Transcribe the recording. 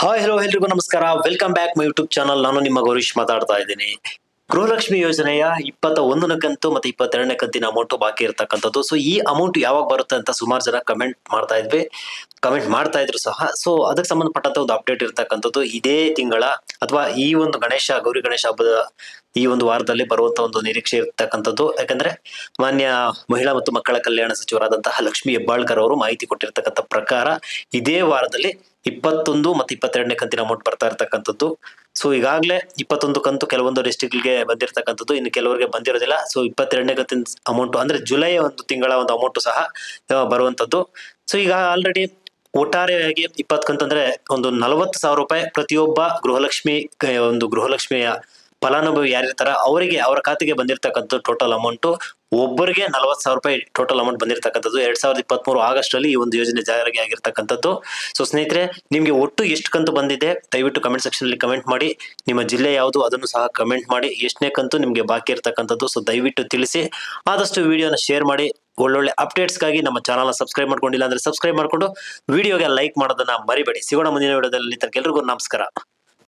Hi hello ಎಲ್ರಿಗೂ ನಮಸ್ಕಾರ. Welcome back my YouTube channel. ನಾನು ನಿಮ್ಮ ಗೌರೀಶ್ ಮಾತಾಡ್ತಾ ಇದ್ದೀನಿ. ಗೃಹಲಕ್ಷ್ಮಿ ಯೋಜನೆಯ 21ನೇ ಕಂತು ಮತ್ತೆ 22ನೇ ಕಂತಿನ ಅಮೌಂಟ್ ಬಾಕಿ ಇರ್ತಕ್ಕಂಥದ್ದು. ಸೊ ಈ ಅಮೌಂಟ್ ಯಾವಾಗ ಬರುತ್ತೆ ಅಂತ ಸುಮಾರು ಜನ ಕಮೆಂಟ್ ಮಾಡ್ತಾ ಇದ್ರು ಸಹ. ಸೊ ಅದಕ್ಕೆ ಸಂಬಂಧಪಟ್ಟಂತ ಒಂದು ಅಪ್ಡೇಟ್ ಇರ್ತಕ್ಕಂಥದ್ದು ಇದೇ ತಿಂಗಳ ಅಥವಾ ಈ ಒಂದು ಗೌರಿ ಗಣೇಶ ಹಬ್ಬದ ಈ ಒಂದು ವಾರದಲ್ಲಿ ಬರುವಂತ ಒಂದು ನಿರೀಕ್ಷೆ ಇರ್ತಕ್ಕಂಥದ್ದು. ಯಾಕಂದ್ರೆ ಮಾನ್ಯ ಮಹಿಳಾ ಮತ್ತು ಮಕ್ಕಳ ಕಲ್ಯಾಣ ಸಚಿವರಾದಂತಹ ಲಕ್ಷ್ಮಿ ಹೆಬ್ಬಾಳ್ಕರ್ ಅವರು ಮಾಹಿತಿ ಕೊಟ್ಟಿರ್ತಕ್ಕಂಥ ಪ್ರಕಾರ ಇದೇ ವಾರದಲ್ಲಿ 21 ಮತ್ತು 22ನೇ ಕಂತಿನ ಅಮೌಂಟ್ ಬರ್ತಾ ಇರ್ತಕ್ಕಂಥದ್ದು. ಸೊ ಈಗಾಗಲೇ 21 ಕಂತು ಕೆಲವೊಂದು ಡಿಸ್ಟ್ರಿಕ್ಟ್ಗೆ ಬಂದಿರತಕ್ಕಂಥದ್ದು, ಇನ್ನು ಕೆಲವರಿಗೆ ಬಂದಿರೋದಿಲ್ಲ. ಸೊ 22ನೇ ಕಂತಿನ ಅಮೌಂಟ್ ಅಂದ್ರೆ ಜುಲೈ ಒಂದು ತಿಂಗಳ ಒಂದು ಅಮೌಂಟ್ ಸಹ ಬರುವಂತದ್ದು. ಸೊ ಈಗ ಆಲ್ರೆಡಿ ಒಟ್ಟಾರೆಯಾಗಿ 20 ಕಂತು ಅಂದ್ರೆ ಒಂದು 40,000 ರೂಪಾಯಿ ಪ್ರತಿಯೊಬ್ಬ ಗೃಹಲಕ್ಷ್ಮಿಯ ಫಲಾನುಭವಿ ಯಾರಿರ್ತಾರ ಅವರಿಗೆ ಅವರ ಖಾತೆಗೆ ಬಂದಿರತಕ್ಕಂಥ ಟೋಟಲ್ ಅಮೌಂಟ್ ಒಬ್ಬರಿಗೆ 40,000 ರೂಪಾಯಿ ಟೋಟಲ್ ಅಮೌಂಟ್ ಬಂದಿರತಕ್ಕಂಥದ್ದು. 2023 ಆಗಸ್ಟ್ ಅಲ್ಲಿ ಈ ಒಂದು ಯೋಜನೆ ಜಾರಿಗೆ ಆಗಿರ್ತಕ್ಕಂಥದ್ದು. ಸೊ ಸ್ನೇಹಿತರೆ, ನಿಮ್ಗೆ ಒಟ್ಟು ಎಷ್ಟು ಕಂತು ಬಂದಿದೆ ದಯವಿಟ್ಟು ಕಮೆಂಟ್ ಸೆಕ್ಷನ್ ಅಲ್ಲಿ ಕಮೆಂಟ್ ಮಾಡಿ. ನಿಮ್ಮ ಜಿಲ್ಲೆ ಯಾವುದು ಅದನ್ನು ಸಹ ಕಮೆಂಟ್ ಮಾಡಿ. ಎಷ್ಟನೇ ಕಂತು ನಿಮ್ಗೆ ಬಾಕಿ ಇರ್ತಕ್ಕಂಥದ್ದು ಸೊ ದಯವಿಟ್ಟು ತಿಳಿಸಿ. ಆದಷ್ಟು ವಿಡಿಯೋನ ಶೇರ್ ಮಾಡಿ. ಒಳ್ಳೊಳ್ಳೆ ಅಪ್ಡೇಟ್ಸ್ಗಾಗಿ ನಮ್ಮ ಚಾನಲ್ನ ಸಬ್ಸ್ಕ್ರೈಬ್ ಮಾಡ್ಕೊಂಡಿಲ್ಲ ಅಂದ್ರೆ ಸಬ್ಸ್ಕ್ರೈಬ್ ಮಾಡ್ಕೊಂಡು ವಿಡಿಯೋಗೆ ಲೈಕ್ ಮಾಡೋದನ್ನ ಮರಿಬೇಡಿ. ಸಿಗೋಣ ಮುಂದಿನ ವಿಡಿಯೋದಲ್ಲಿ. ಎಲ್ರಿಗೂ ನಮಸ್ಕಾರ.